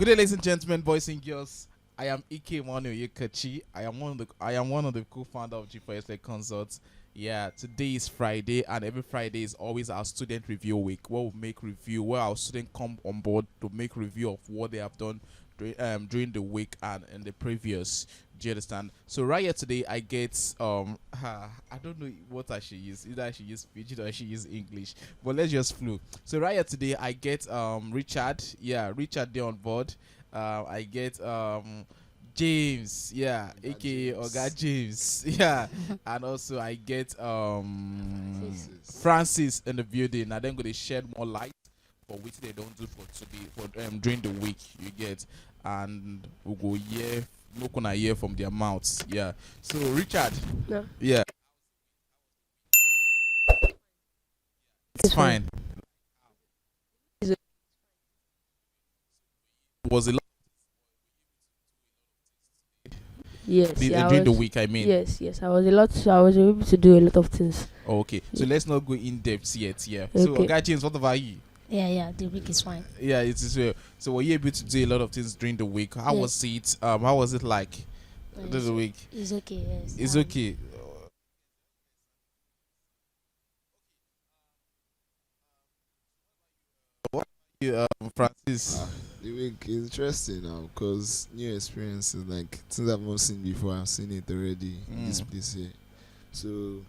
Good day, ladies and gentlemen, boys and girls. I am Ike Manu Yekachi. I am one of the co-founder of G4S Consults. Yeah, today is Friday, and every Friday is always our student review week, where we make review, where our students come on board to make review of what they have done during the week and in the previous. Do you understand? So right here today, I get I don't know what I should use. Either I should use Fiji or I should use English. But let's just flew. So right here today, I get Richard. Yeah, Richard there on board. I get James. Yeah, Oga aka James. Oga James. Yeah, and also I get Francis in the building. And then going to shed more light for which they don't do for today for during the week. You get, and we'll go no gonna hear from their mouths. Yeah. So Richard. No. Yeah. It's It's fine. fine. Is it- Was a lot Yes, yeah, I during the was, week. I mean. yes, I was a lot. So I was able to do a lot of things. Okay. So let's not go in depth yet. Yeah. So Okay. Oga James, what about you? Yeah, the week is fine. Yeah, it is. So were you able to do a lot of things during the week? How Yeah. was it? How was it like during the week? It's okay, yes. It's okay. Francis. The week is interesting now because new experiences, like things I've not seen before. I've seen it already in this place here. So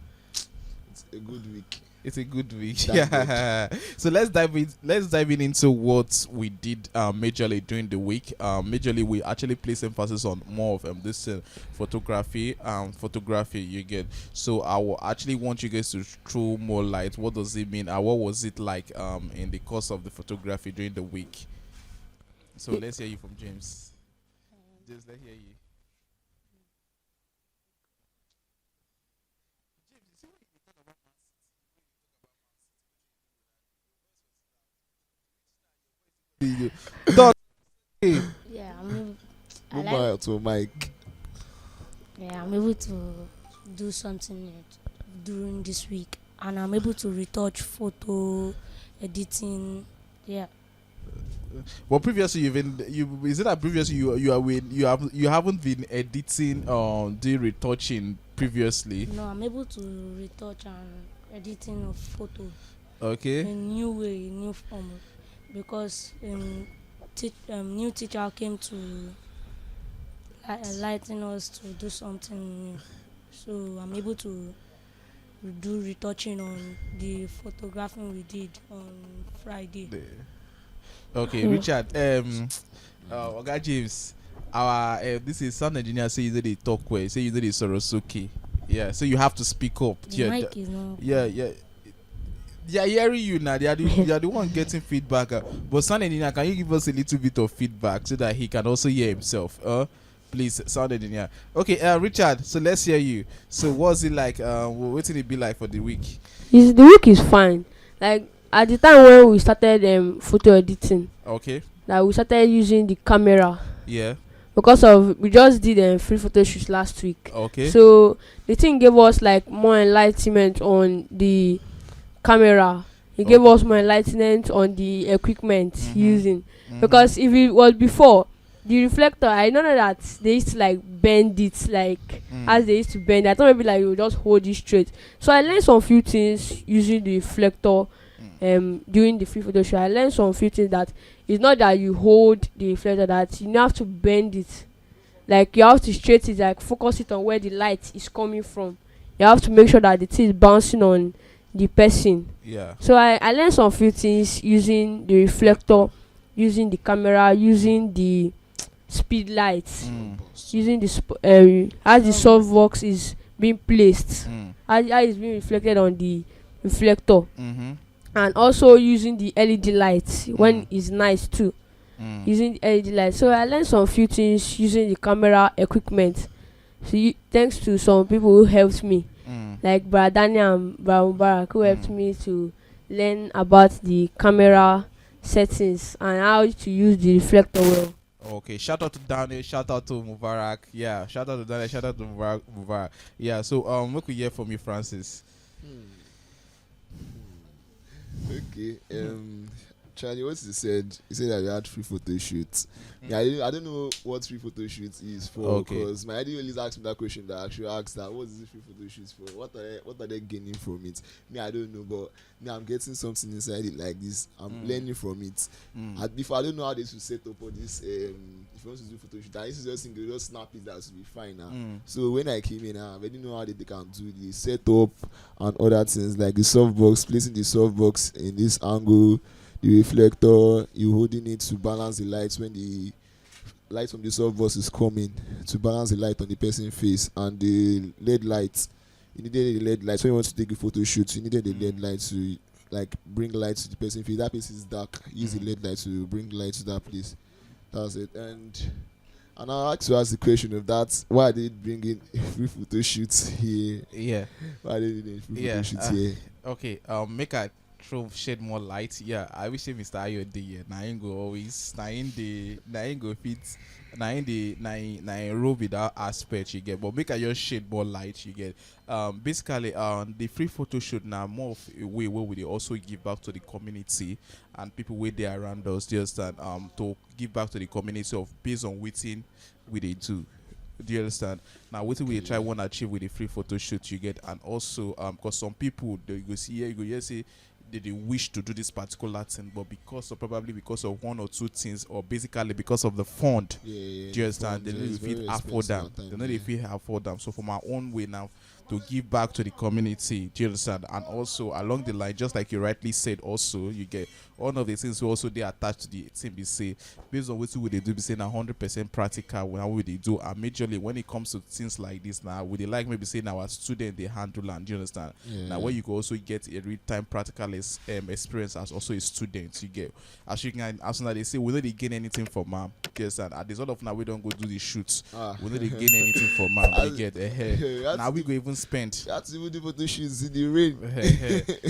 it's a good week. It's a good week. Thank Yeah. So let's dive in into what we did majorly during the week. Majorly we actually place emphasis on more of this photography you get. So I will actually want you guys to throw more light. What does it mean? What was it like in the course of the photography during the week? So let's hear you from James. Just let's hear you. Talk. Yeah, I like, Mobile to Mike. yeah, I'm able to do something during this week, and I'm able to retouch photo, editing. Yeah, Well, previously is it that previously you haven't been editing doing retouching previously? I'm able to retouch and editing of photo Okay. in new way, new form, because new teacher came to enlighten us to do something new. So I'm able to do retouching on the photographing we did on Friday. Okay, Richard. Oga James, our this is sound engineer. Say you know they talk well. Say you know they Sorosuke. Yeah. So you have to speak up. The Yeah. mic is not. Yeah. They are hearing you now. They are the one getting feedback. But sound engineer, can you give us a little bit of feedback so that he can also hear himself? Please, sound engineer. Okay, Richard. So let's hear you. So what's it like? What did it be like for the week? The week is fine. Like at the time when we started photo editing, Okay. like we started using the camera Yeah. because of we just did free photo shoots last week. Okay. So the thing gave us like more enlightenment on the camera. It gave Okay. us more enlightenment on the equipment Mhm. using. Mhm. Because if it was before, the reflector, I don't know that they used to like bend it like as they used to bend. I thought maybe like you would just hold it straight. So I learned some few things using the reflector during the free photo shoot. I learned some few things that it's not that you hold the reflector, that you have to bend it. Like you have to straight it, like focus it on where the light is coming from. You have to make sure that the thing is bouncing on the person. Yeah. So I learned some few things using the reflector, using the camera, using the speed lights, using the as the softbox is being placed, how it's being reflected on the reflector, Mm-hmm. and also using the LED lights when it's nice too. Using the LED lights. So I learned some few things using the camera equipment. So thanks to some people who helped me, like Brother Daniel and Brother Mubarak, who helped me to learn about the camera settings and how to use the reflector well. Okay, shout out to Daniel, shout out to Mubarak. Yeah, shout out to Daniel, shout out to Mubarak. Yeah, so we could hear from you, Francis. Okay. Charlie, what he said that we had free photo shoots. Yeah, I don't know what free photo shoots is for, Okay. because my idea always asked me that question. That actually asked that, what is this free photo shoots for? What are they gaining from it? Me, I don't know, but me, I'm getting something inside it like this. I'm learning from it. And before, I don't know how they should set up all this. If you want to do photo shoot, that is just thing, they just snap it. That should be fine now. So when I came in, I didn't know how they can do the setup and other things like the softbox, placing the softbox in this angle, the reflector, you holding it to balance the lights when the light from the softbox is coming, to balance the light on the person's face, and the LED lights. You needed the LED lights when you want to take a photo shoot. You needed the LED lights to like bring light to the person's face. That place is dark. Use the LED light to bring light to that place. That's it. And I asked to ask the question of that. Why did it bring in free photo shoots here? Yeah. Why did it free Yeah, photo shoots here? Okay. Make a shed more light. Yeah, I wish Mr. Ayo dey here. Na him go always. Na him go fit. Na him roll with that aspect you get. But make a just shed more light you get. Basically, the free photo shoot now more of a way where we dey also give back to the community and people where they around us. Just to give back to the community of based on wetin we dey do. Do you understand? Now, what we try want to achieve with the free photo shoot you get, and also because some people they go see here, you go here say they wish to do this particular thing, but probably because of one or two things, or basically because of the fund. Yeah, Do you understand? They don't even afford them. They don't even afford them. So from our own way now to give back to the community, do you understand? And also along the line, just like you rightly said, also you get one of the things we also they attached to the team. Be say based on what they do, be saying 100% practical. How would they do? And majorly when it comes to things like this, now would they like maybe saying our student they handle, and do you understand? Yeah. Now where you can also get a real time practical experience as also a student. You get as you can as soon as they say we don't gain anything from yes, and at the sort of now we don't go do the shoots. We don't gain anything from we get ahead. Now we go even spend. That's even the photo shoots in the rain.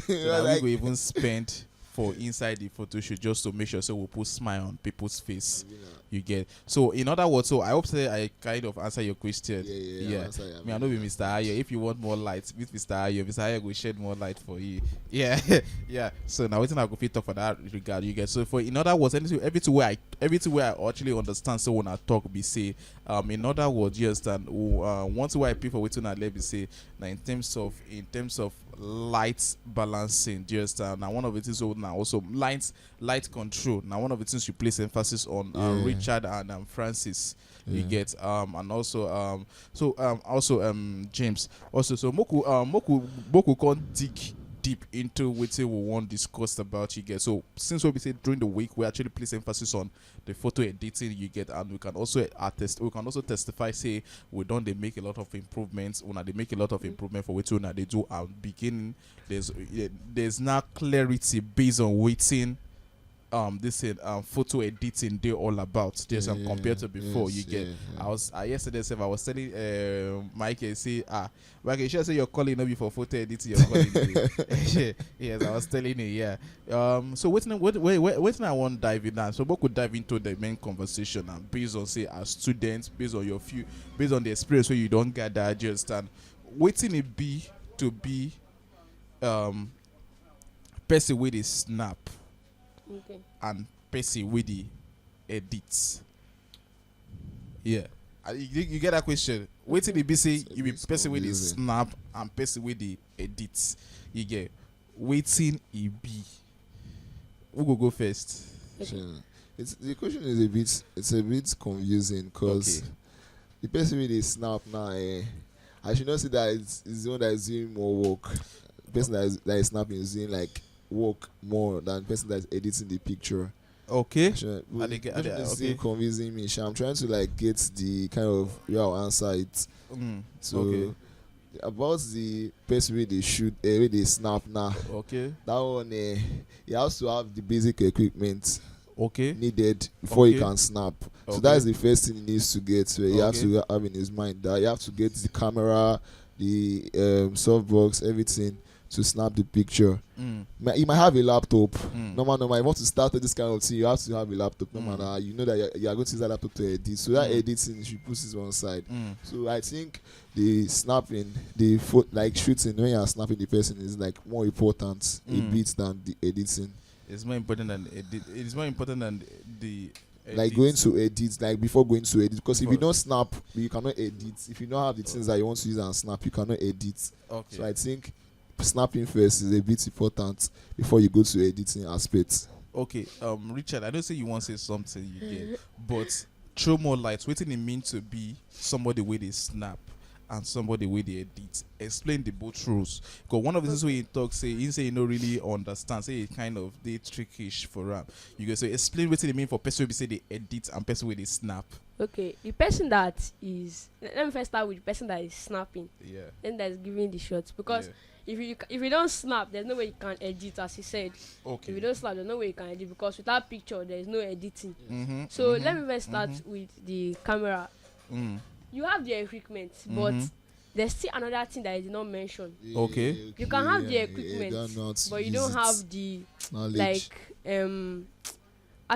So now we go even spend for inside the photo shoot just to make sure so we put smile on people's face. You get. So in other words, so I hope say I kind of answer your question. Yeah. Me, I know with Mr. Ayo. If you want more light with Mr. Ayo will shed more light for you. Yeah, yeah. So now waiting I go fit talk for that regard. You get. So for in other words, everything where I actually understand. So when I talk, be say, in other words, you understand. Once why people waiting at let me say, now in terms of light balancing, do you understand? Now one of it is now also light control. Now one of the things you place emphasis on Richard and Francis. You get and also James also. So Moku can't dig deep into what we want discussed about. You get. So since we say during the week we actually place emphasis on the photo editing you get, and we can also testify say we don't they make a lot of improvements when they make a lot of improvement for what they do and beginning there's now clarity based on waiting photo editing they're all about compared to before. You get. I was yesterday I was telling Mike say Mike, you should say your calling not before photo editing you're calling. Yes, I was telling you. So what I want to dive in now, so we could dive into the main conversation and based on say as students, based on the experience where you don't gather just and waiting it be to be person with a snap. Okay. And person with the edits. Yeah. You get that question? Waiting to be say you be person with the snap and person with the edits. You get waiting it be. Who go first? Sure. The question is a bit confusing because the person with the snap now I should not say that it's the one that is doing more work. The person that is snapping is doing like work more than the person that's editing the picture. Okay. Sure. Confusing me. Sure. I'm trying to like get the kind of real answer it. So about the person with the shoot with the snap now. Okay. That one he has to have the basic equipment needed before he can snap. So that is the first thing he needs to get. So he has to have in his mind that you have to get the camera, the softbox, everything to snap the picture. You might have a laptop. No matter you want to start this kind of thing, you have to have a laptop. No matter you know that you are going to use that laptop to edit. So that editing, you should put this one side. So I think the snapping, like shooting when you are snapping the person is like more important a bit than the editing. It's more important than edit. It's more important than the Like edit. going to edit, like before going to edit, because if you Before- don't snap, you cannot edit. If you don't have the things that you want to use and snap, you cannot edit. Okay. So I think snapping first is a bit important before you go to editing aspects. Okay. Richard, I don't say you want to say something you get, but throw more light. Waiting it mean to be somebody with a snap and somebody with the edit. Explain the both rules. Because one of the things when you talk, say you say you don't really understand, say it kind of they trickish for them. You go say explain what it mean for person who say they edit and person with the snap. Okay, the person that is, let me first start with the person that is snapping, Yeah. then that's giving the shots, because if you don't snap, there's no way you can edit, as he said. Okay. If you don't snap, there's no way you can edit, because without picture there is no editing. Mm-hmm. So let me first start with the camera. Mm. You have the equipment, but there's still another thing that is not mentioned. Okay. You can have the yeah, equipment, don't know how to but you use don't it. have the knowledge. like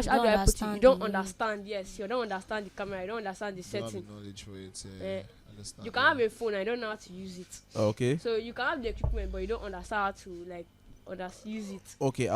how don't do I put it? You understand don't the- understand. Yes, you don't understand the camera. You don't understand the You don't have setting. the knowledge for it. Eh, Understand. You can have a phone. I don't know how to use it. Okay. So you can have the equipment, but you don't understand how to like use it. Okay,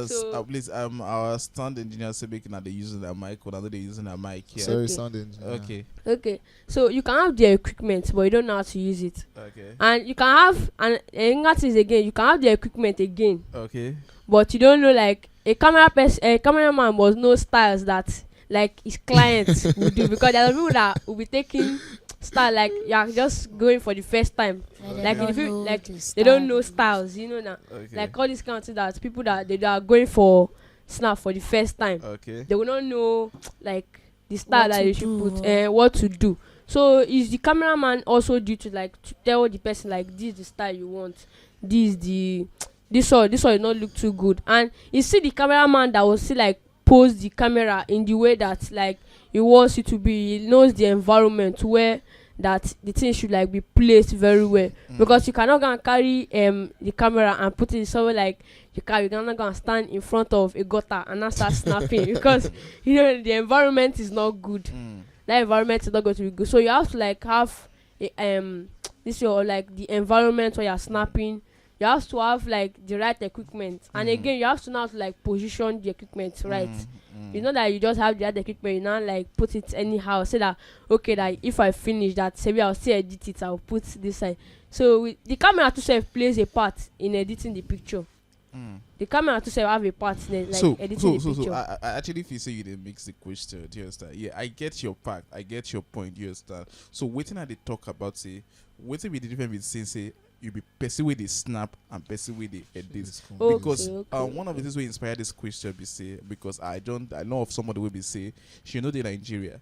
So- please, our stand engineer say making that they using their mic, or they using their mic here. Sorry, Okay. sound engineer. Okay, Okay, so you can have the equipment, but you don't know how to use it. okay, And you can have, and that is again, you can have the equipment again, okay. but you don't know like a cameraman must know styles that like his clients will do, because there are people that will be taking style like you're just going for the first time. Like don't if you know like the they don't style. know styles, you know now. Okay. Like all these kind of things that people that they are going for snap for the first time, Okay. they will not know like the style What that to they should do, put or- what to do. So is the cameraman also due to like to tell the person like this is the style you want, this one will not look too good, and you see the cameraman that will see like pose the camera in the way that like he wants it to be. He knows the environment where that the thing should like be placed very well, because you cannot go and carry the camera and put it somewhere like you're not gonna stand in front of a gutter and not start snapping because you know the environment is not good. That environment is not going to be good, so you have to like have this your like the environment where you're snapping. You have to have like the right equipment, and again you have to know how to like position the equipment right. It's not that you just have the right equipment, you now like put it anyhow, say that okay that if I finish that maybe I'll still edit it, I'll put this side. So the camera to self plays a part in editing the picture. The camera to self have a part in like editing the picture. I actually feel say you didn't mix the question. Do you understand? Yeah, I get your part. I get your point. Do you understand? So waiting at the talk about say, waiting be the difference between say you be person with the snap and person with the edit. Okay, Because okay. one of the things we inspire this question be say, because I know of somebody will be say she know the Nigeria.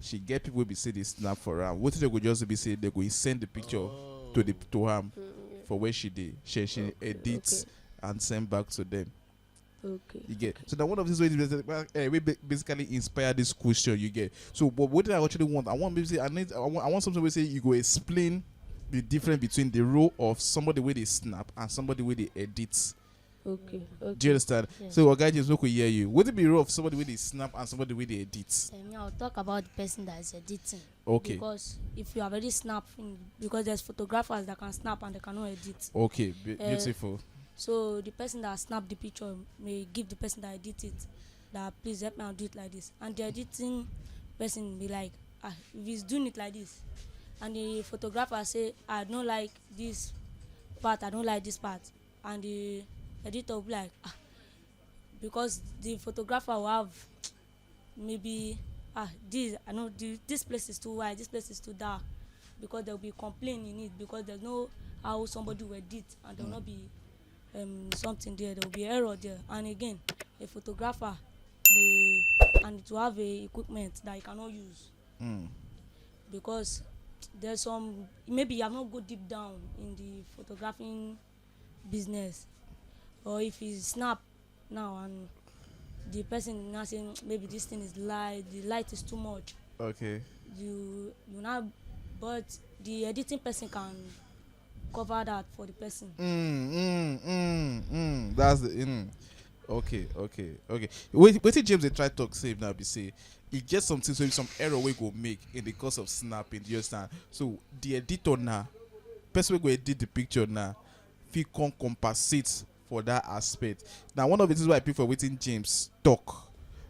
She get people will be say they snap for her. What they go just be say they go send the picture to her for where she did. She edits and send back to them. Okay. You get so that one of these ways we basically inspire this question you get. So but what did I actually want? I want maybe say I want something where say you go explain the difference between the role of somebody with a snap and somebody with the edits. Okay. Do you understand? Yes. So guys just look hear you. Would it be role of somebody with a snap and somebody with the edits? I'll talk about the person that is editing. Okay. Because if you have already snapped, because there's photographers that can snap and they cannot edit. Okay, beautiful. So the person that snapped the picture may give the person that edit it that please help me and do it like this. And the editing person be like, if he's doing it like this, and the photographer say, I don't like this part, I don't like this part, and the editor will be like, because the photographer will have maybe this place is too wide, this place is too dark, because there will be complaint in it, because there's no how somebody will edit and there will not be something there will be error there. And again, a photographer may and to have a equipment that you cannot use because there's some maybe you have not go deep down in the photographing business, or if you snap now and the person now saying maybe this thing is the light is too much, Okay. you now, but the editing person can cover that for the person. That's the Okay. Wait till James they try talk save now be say it gets something so some error we go make in the course of snapping. Do you understand? So the editor now, person we go edit the picture now, if he can compensate for that aspect. Now, one of it is why I prefer waiting James talk.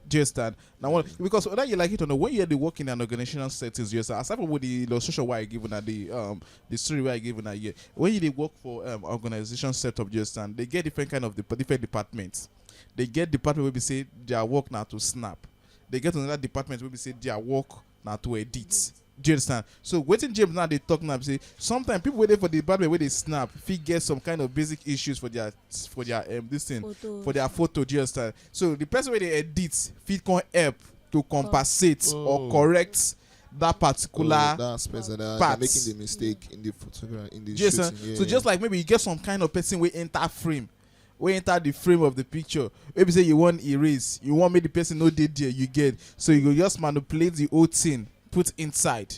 Just that now, because whether you like it or not, when you're work in an organizational settings, yes, aside from the illustration why I given at the story why I given at here, when you work for organization setup, just and they get different kind of different departments. They get department where we say their work now to snap. They get another department where we say their work now to edit. Do you understand? So waiting James now they talk now say sometimes people waiting for the department where they snap fit get some kind of basic issues for their this thing Photos. for their photo. Do you understand? So the person where they edit fit can help to compensate or correct that particular that aspect that they're parts. making the mistake in the photograph in the do you shooting. understand? So just like maybe you get some kind of person will enter frame. We enter the frame of the picture. Maybe say you want erase, you want make the person know they there, you get. So you go just manipulate the whole thing, put inside.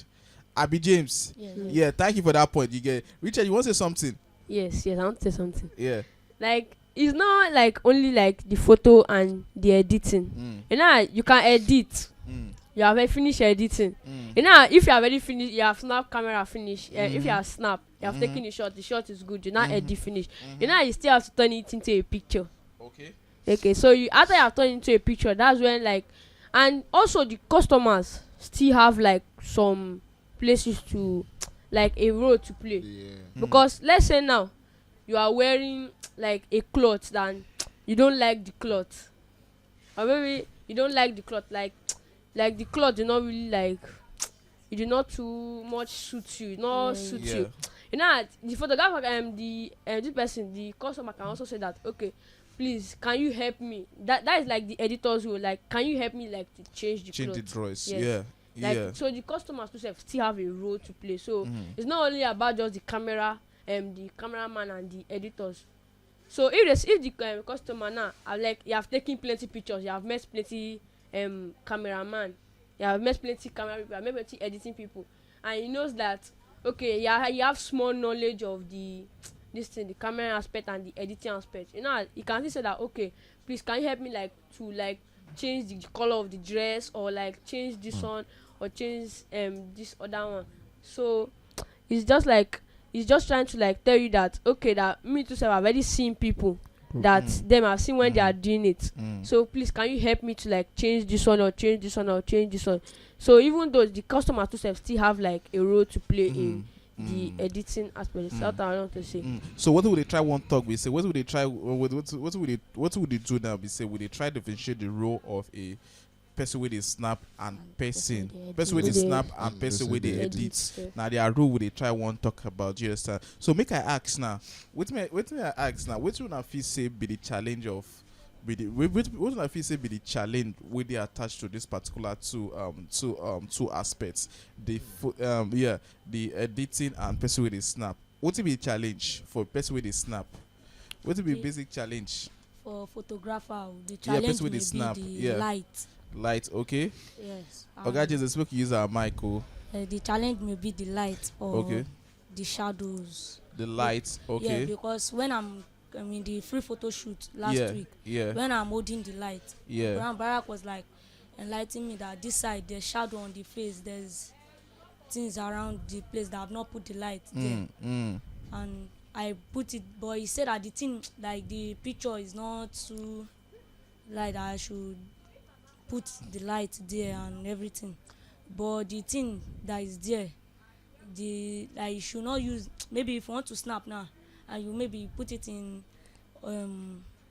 Abby James. Yes. Yeah, thank you for that point. You get Richard, you want to say something? Yes, I want to say something. Yeah. Like, it's not like only like the photo and the editing. You know, you can edit. You have already finished editing. You know, if you have already finished, you have snap camera finished. If you have snap, you have taken the shot is good. You now edit finish. You know, you still have to turn it into a picture. Okay, so you after you have turned it into a picture, that's when like, and also the customers still have like some places to, like a role to play. Yeah. Because let's say now you are wearing like a cloth that you don't like the cloth, or maybe you don't like the cloth, like the cloth do not really like, it do not too much suit you, suit you. You know, the photographer this person, the customer can also say that, okay, please, can you help me? That is like the editor's role. Like, can you help me like to change the Change cloth? the drawers. Yes. Yeah. Like, so the customers still have a role to play. So it's not only about just the camera, the cameraman and the editors. So if the customer now like you have taken plenty pictures, you have met plenty cameraman, you have met plenty camera people, you have met plenty editing people, and he knows that okay, you have small knowledge of the camera aspect and the editing aspect. You know, you can say that, okay, please, can you help me like to like change the color of the dress, or like change this one, or change this other one. So it's just trying to like tell you that, okay, that me too I've already seen people that them I've seen when they are doing it. So please, can you help me to like change this one, or change this one, or change this one. So even though the customer too still have like a role to play in the editing aspect. That's what I want to say. So what would they try one talk? We say what would they try? What would they do now? We say would they try to differentiate the role of a person with a snap and person with a snap and person with the edit. Now their role would they try one talk about? Do you understand? So make I ask now. What me I ask now? What would I feel say be the challenge of? What would I feel say be the challenge with they attached to this particular two aspects? The the editing and person with a snap. What would be the challenge for person with a snap? What would be basic challenge? For photographer, the challenge with may the snap. be the light. Light, okay. Yes. Okay, just speak use our mic. The challenge may be the light or the shadows. The light, okay. Yeah, because when I'm in the free photo shoot last week, when I'm holding the light, Barack was like enlightening me that this side there's shadow on the face, there's things around the place that I've not put the light there. And I put it, but he said that the thing, like the picture is not too light, I should put the light there and everything. But the thing that is there, like you should not use, maybe if you want to snap now and you maybe put it in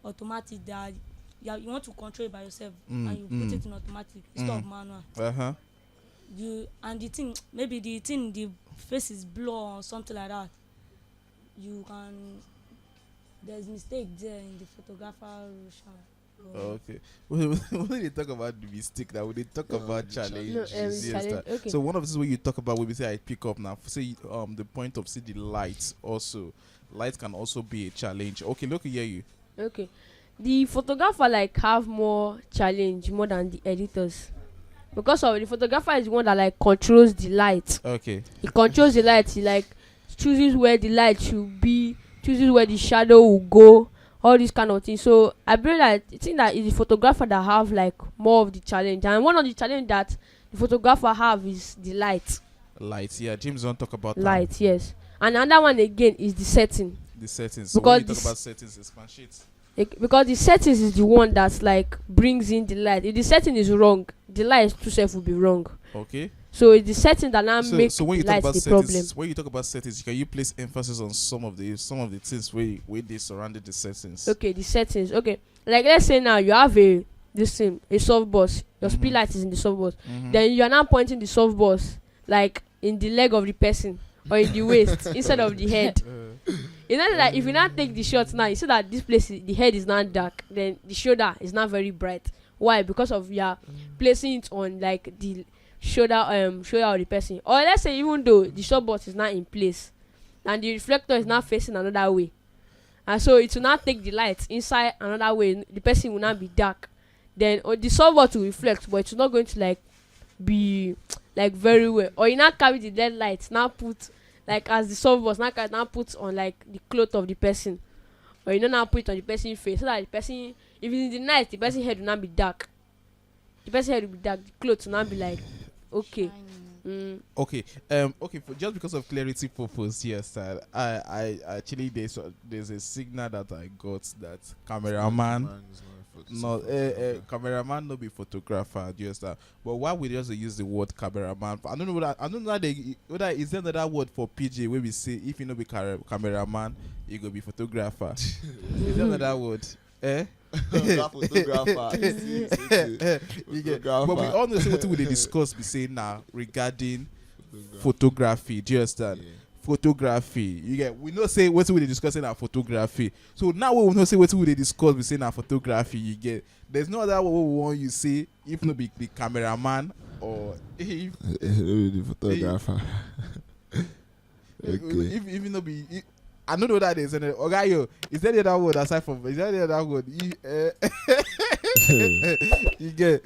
automatic, that you want to control it by yourself, and you put it in automatic instead of manual. And the thing, maybe the face is blur or something like that, you can, there's mistake there in the photographer. Okay. When they talk about the mistake, that when they talk about challenge, okay. So one of the things when you talk about, when we say I pick up now, say the point of see the light also. Light can also be a challenge. Okay, look here you. Okay. The photographer like have more challenge more than the editors. Because of the photographer is the one that like controls the light. Okay. He controls the light, he like chooses where the light should be, chooses where the shadow will go, all these kind of things. So I believe that I think that it's the photographer that have like more of the challenge, and one of the challenge that the photographer have is the light. Light, yeah. James don't talk about light, yes. And another one again is the setting. The settings. So when you Because talk about settings, expand shit. because the settings is the one that's like brings in the light. If the setting is wrong, the light too self will be wrong. Okay. So it's the setting that now So, make so when you the talk light about the settings, problem. when you talk about settings, can you place emphasis on some of the things where they surrounded the settings? Okay, the settings. Okay, like let's say now you have a this thing, a soft bus. Your speed Mhm. light is in the soft bus. Mhm. Then you are now pointing the soft bus like in the leg of the person or in the waist instead of the head. You know that if you now take the shot now, you see that this place the head is not dark, then the shoulder is not very bright. Why? Because of you are placing it on like the shoulder of the person. Or let's say even though the short bus is not in place and the reflector is not facing another way, and so it will not take the light inside another way, the person will not be dark. Then or the soft bus will reflect, but it's not going to like be like very well. Or you now carry the LED light now put like as the soft bus now put on like the cloth of the person, or you know now put it on the person's face so that the person, if it's in the night, the person head will not be dark. The person head will be dark. The clothes will not be like okay. Shining. Okay. Okay. For just because of clarity purpose, yes, I actually there's a signal that I got that cameraman. No, cameraman no be photographer. Do you understand? But why we just use the word cameraman? I don't know whether is there another word for PJ where we say if you know be cameraman, you go be photographer. Is there another word? Photographer. You get, but we all know what we discuss. We say now regarding photography. Do you understand? Yeah. Photography. You get. We know say what we discussing our photography. So now we know say what we discuss. We say our photography. You get. There's no other what we want you say if not be the cameraman or if The photographer. Okay. if not be. I don't know that is. Okay, yo, is there the other word aside from? Is there the other word? You get.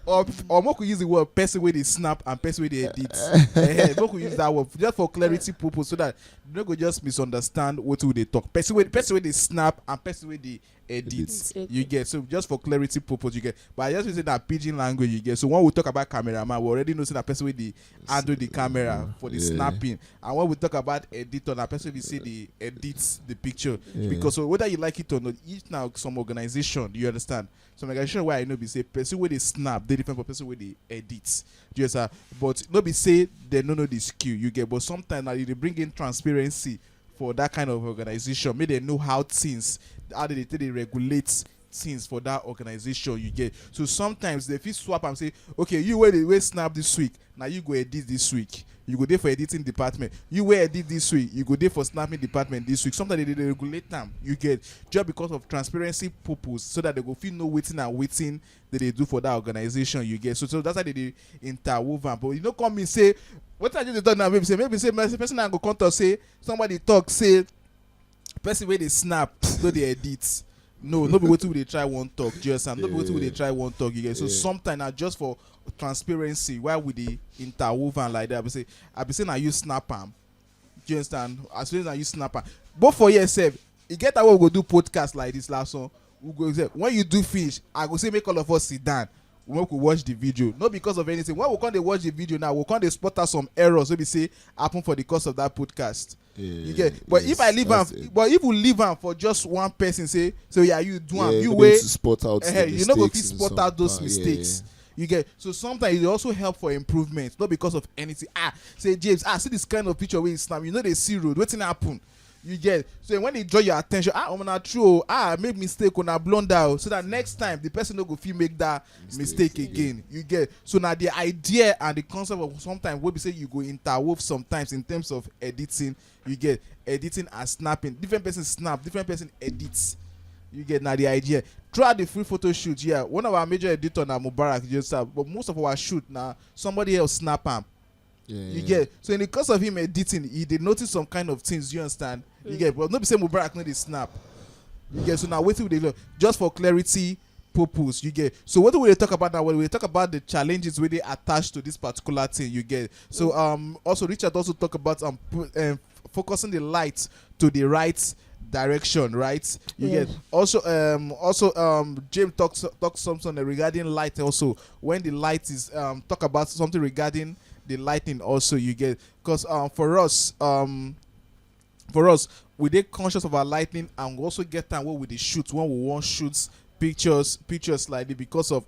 Or more could use the word person where they snap and person where they edit. More could use that word just for clarity purpose so that you don't go just misunderstand what will they talk. Person where they snap and person where they edit. You get, so just for clarity purpose you get. But I just say that pidgin language you get. So when we talk about cameraman, we already know that person where they handle the camera for the snapping. And when we talk about editor, that person we say they edits the picture. Because so whether you like it or not, each now some organization, you understand? Some organization where I know be say person where they snap, they different from person where they edit. Do you understand? But not be say they don't know the skill you get. But sometimes now they bring in transparency for that kind of organization. Maybe they know how they regulate things for that organization you get. So sometimes they feel swap and say, okay, you where snap this week, now you go edit this week. You go there for editing department. You were edit this week. You go there for snapping department this week. Sometimes they regulate them. You get just because of transparency purpose, so that they go feel no waiting that they do for that organization. You get so that's why they interwoven. But you don't come and say what I just done now. Maybe say person I go contact say somebody talk say person where they snap so they edit. No be wetin we dey try one talk. Do you understand? No be wetin we dey try one talk. You get so sometimes na just for transparency why we dey interwoven like that. I be say na you snap am. Do you understand? As soon as na you snap am, both for yourself. You get how we go do podcast like this last one. We go say when you do finish, I go say make all of us sit down. We could watch the video, not because of anything. When we can't watch the video now, we can't spot out some errors. So we say happen for the course of that podcast. You get, but if I leave am, but if we leave am for just one person, say so yeah, you do am, you wait, spot out. You not go fit spot out those mistakes. You get, so sometimes it also help for improvement, not because of anything. Say James, see this kind of picture where you snap, you know they see road, wetin happen. You get, so when they draw your attention, I'm not true. Make mistake on a blunder, so that next time the person no go feel make that mistake again. You get, so now the idea and the concept of sometimes what we say you go interwove sometimes in terms of editing. You get editing and snapping. Different person snap, different person edits. You get now the idea. Throughout the free photo shoot, one of our major editor now Mubarak just but most of our shoot now somebody else snap am. You get, so in the course of him editing, he did notice some kind of things. You understand? You get, but not be say Mubarak no dey snap. You get, so now wait till they just for clarity purpose. You get, so what do we talk about now? When we talk about the challenges where they attached to this particular thing, you get. So also Richard also talk about focusing the light to the right direction, right? You get, also James talks something regarding light. Also when the light is talk about something regarding the lighting also. You get, because for us we dey conscious of our lighting, and we also get time where we dey shoot when we want shoot pictures slightly because of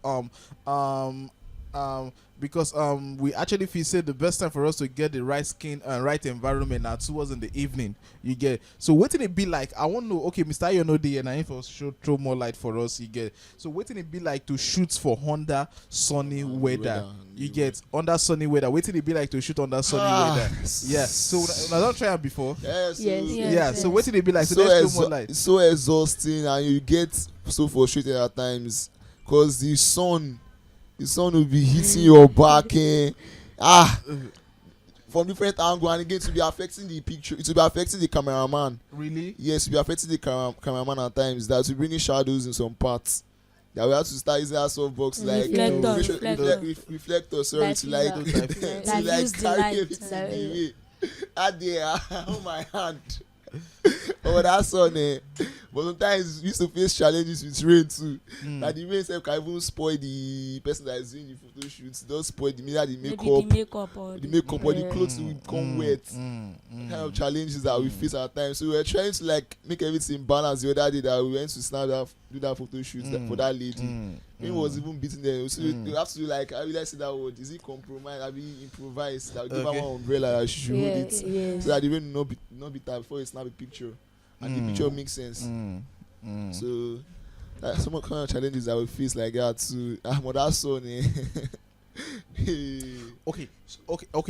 because we actually feel say the best time for us to get the right skin and right environment now towards in the evening. You get, so wetin it be like? I want to know. Okay, Mr. Ayo no dey, and I for should throw more light for us. You get, so wetin it be like to shoot for under sunny weather? You get, under sunny weather. Wetin it be like to shoot under sunny weather? Yeah. So I don't try it before. Yes. Yeah. So wetin it be like? So So let's throw more light. it's so exhausting, and you get so frustrated at times because the sun will be hitting your back from different angle, and again to be affecting the picture. It will be affecting the cameraman. Really? Yes, it will be affecting the cameraman at times. That will bring in shadows in some parts. That we have to start using our softbox like reflector. Sorry, to like diffuse the carry light. everything the way. Oh my hand. Oh, that's on it. But sometimes we used to face challenges with rain too. That the rain itself can even spoil the person that is doing the photo shoots. Don't spoil the makeup. The makeup or the clothes will become wet. Kind of challenges that we face at times. So we were trying to like make everything balance the other day that we went to do that photo shoot for that lady. Rain was even beating them. So you have to like, I will say that word. Is it compromise? I mean improvise. That give her one umbrella that she should hold it. So that the rain will not be tight before you snap a picture. And the picture makes sense. So some kind of challenges that we face like that too. That's so Okay.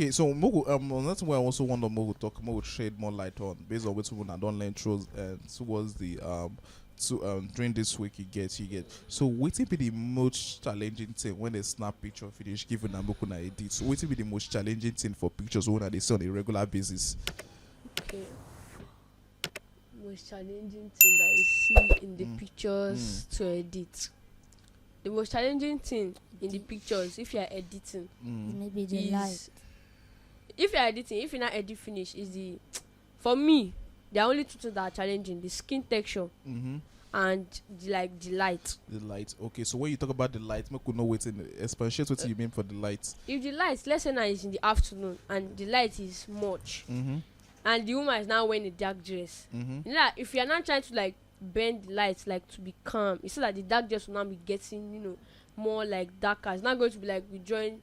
So Mogu, that's why I also want to Mogu shed more light on based on what I don't learn towards the during this week you get. So what will be the most challenging thing when they snap picture finish given Mogu na edit? So what will be the most challenging thing for pictures when they see on a regular basis? Okay. Most challenging thing that you see in the pictures to edit. The most challenging thing in the pictures, if you are editing, maybe the light. If you are editing, if you not edit finish, is for me, there are only two things that are challenging: the skin texture and the light. The light. Okay, so when you talk about the light, make we know expatiate what you mean for the light. If the light, let's say now is in the afternoon and the light is much. And the woman is now wearing a dark dress. You know that if you are not trying to like bend the lights like to be calm, it's so that the dark dress will now be getting more like darker. It's not going to be like we join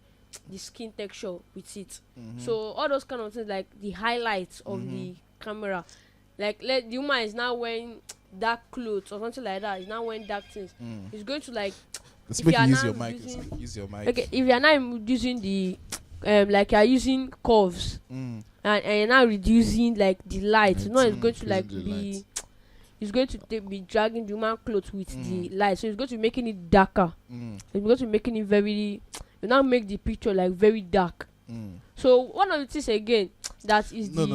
the skin texture with it. So all those kind of things like the highlights of the camera, like the woman is now wearing dark clothes or something like that. Is now wearing dark things. It's going to like. Let's make you use your mic. Use your mic. Okay, if you are not using the like you are using curves. And you're now reducing like the light. It's going to like be. It's going to be dragging the human clothes with the light, so it's going to be making it darker. It's going to be making it very. You now make the picture like very dark. So one of the things again that is no.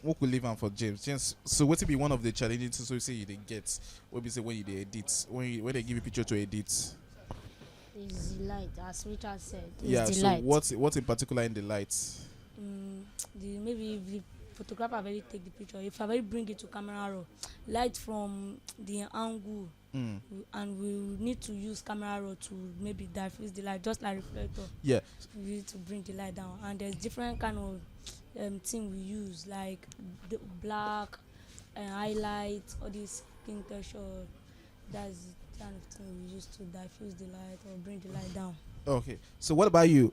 What could leave on for James? So what will be one of the challenging things? So you say you didn't get. What we say when you edit, when they give you picture to edit. Is the light, as Richard said. So light. What's in particular in the light? Maybe if the photographer very take the picture, if I very bring it to camera raw, light from the angle, and we need to use camera raw to maybe diffuse the light, just like reflector. Yeah. We need to bring the light down, and there's different kind of thing we use like the black highlight, all this skin texture. That's the kind of thing we use to diffuse the light or bring the light down. Okay, so what about you?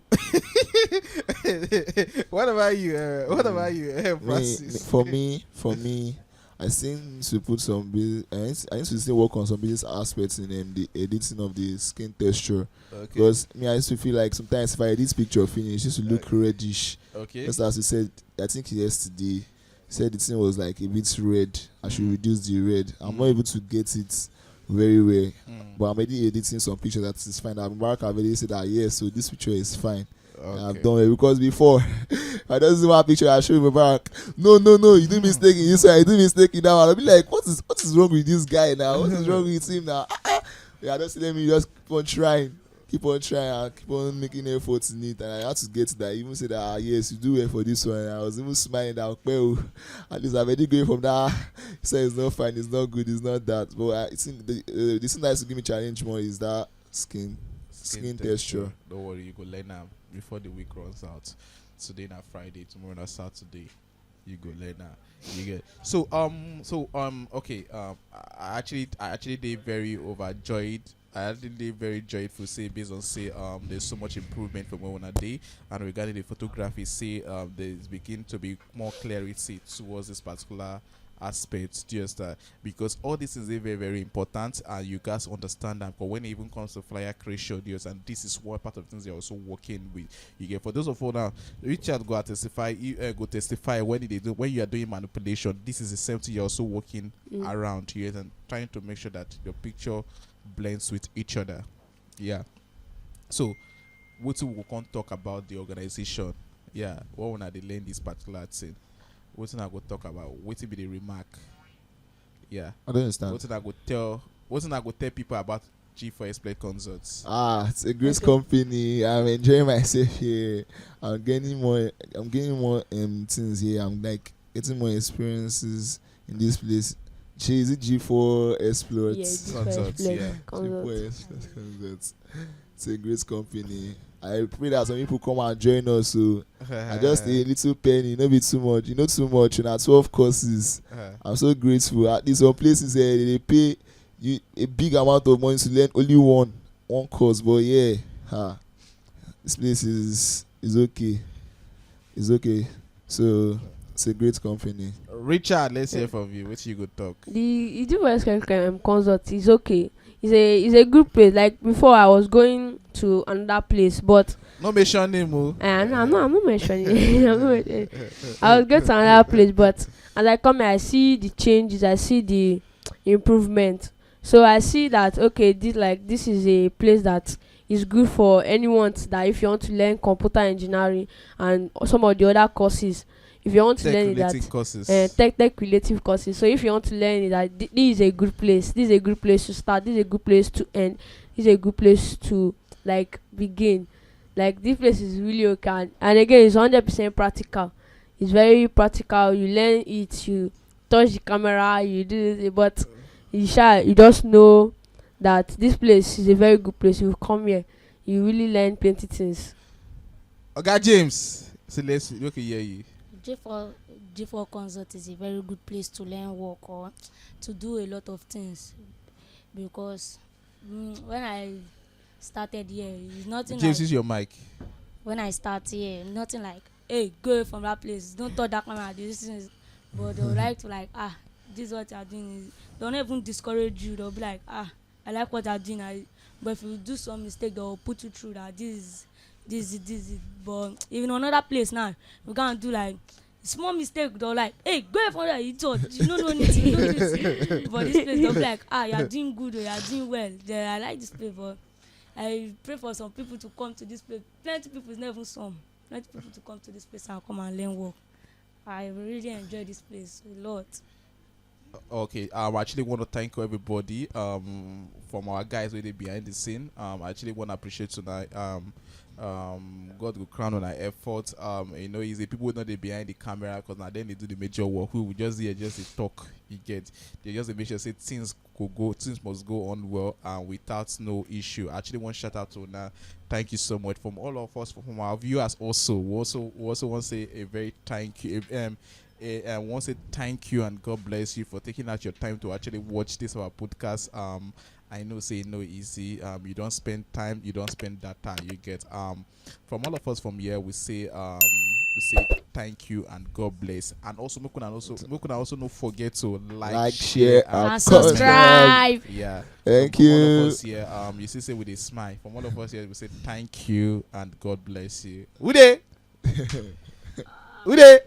What about you, Francis? For me, I seem to put I need to still work on some business aspects in the editing of the skin texture. Okay. Because I used to feel like sometimes if I edit picture finish, it used to look reddish. Okay. Just as you said, I think yesterday, said the thing was like a bit red. I should reduce the red. I'm not able to get it very well, but I'm already editing some pictures that is fine. Mark already said that so this picture is fine. Okay. I've done it because before I don't see one picture I show you back. No, you do mistake in this one, you do mistake in that one. I'll be like, what is wrong with this guy now? What is wrong with him now? Yeah, just let me just keep on trying and keep on making efforts in it, and I had to get to that. Even say that yes, you do well for this one. I was even smiling that at least I'm already going from that. So it's not fine, it's not good, it's not that. But I think the thing that has to give me challenge more is that skin texture. Don't worry, you go learn now before the week runs out. Today na Friday, tomorrow na Saturday. You go learn now. You get okay. I actually did very overjoyed. I actually did very joyful. Say based on say there's so much improvement from when I day, and regarding the photography, say there's begin to be more clarity towards this particular aspect. Just because all this is very very important, and you guys understand that. But when it even comes to flyer creation, deals, and this is one part of things you're also working with. You get for those of you now, Richard go testify. You go testify when they do when you are doing manipulation. This is the same thing you're also working around here and trying to make sure that your picture blends with each other. Yeah. So, what we can talk about the organization. Yeah. What when they learn this particular thing? What I go talk about? What will be the remark? Yeah. I don't understand. What I go tell? What I go tell people about G4S Play Consults? It's a great company. I'm enjoying myself here. I'm getting more things here. I'm like getting more experiences in this place. Is it G4 Exploits? Yeah, Consults, yeah. G4 Consults. It's a great company. I pray that some people come and join us. So I just a little penny, not be too much. You know too much. And 12 courses. I'm so grateful. At least some places they pay you a big amount of money to learn only one course. But yeah, this place is okay. It's okay. So it's a great company. Richard, let's hear from you. What you go talk? The Idufo consult is okay. It's a good place. Like before, I was going to another place, but No mention name, oh. I'm not mentioning. I'm not mentioning. I was going to another place, but as I come here, I see the changes. I see the improvement. So I see that okay, this is a place that is good for anyone that if you want to learn computer engineering and some of the other courses. If you want to learn that courses. tech relative courses, so if you want to learn it, that this is a good place. This is a good place to start. This is a good place to end. This is a good place to like begin. Like this place is really okay, and again, it's 100% practical. It's very practical. You learn it. You touch the camera. You do this, but you just know that this place is a very good place. You come here, you really learn plenty things. Okay, James. So let's look hear you. G4 Consult is a very good place to learn work or to do a lot of things because when I started here, it's nothing James, like is your mic. when I start here, nothing like hey, go away from that place, don't touch that camera, this is, but they'll like to like this is what you're doing. They'll not even discourage you. They'll be like I like what you're doing. But if you do some mistake, they'll put you through that this is. But even another place now, we can't do like small mistake. They're like, hey, go away from there. You thought you don't know anything. You don't do this. But this place, they'll be like, you're doing good or you're doing well. I like this place, but I pray for some people to come to this place. Plenty people, it's not even some. Plenty people to come to this place and come and learn work. I really enjoy this place a lot. Okay, I actually want to thank everybody from our guys who did behind the scene. I actually want to appreciate tonight God will crown on our efforts. Easy people not they behind the camera because now then they do the major work. We will just hear just a talk. You get they just make sure say things must go on well and without no issue. I actually want to shout out to now. Thank you so much from all of us, from our viewers also. We also want to say a very thank you. I want to say thank you and God bless you for taking out your time to actually watch this our podcast. I know say no easy. You don't spend time, you don't spend data. You get from all of us from here we say thank you and God bless. And also we can also not forget to like share and subscribe. Yeah. Thank from you. all of us here, you see say with a smile. From all of us here we say thank you and God bless you. Ude. Ude.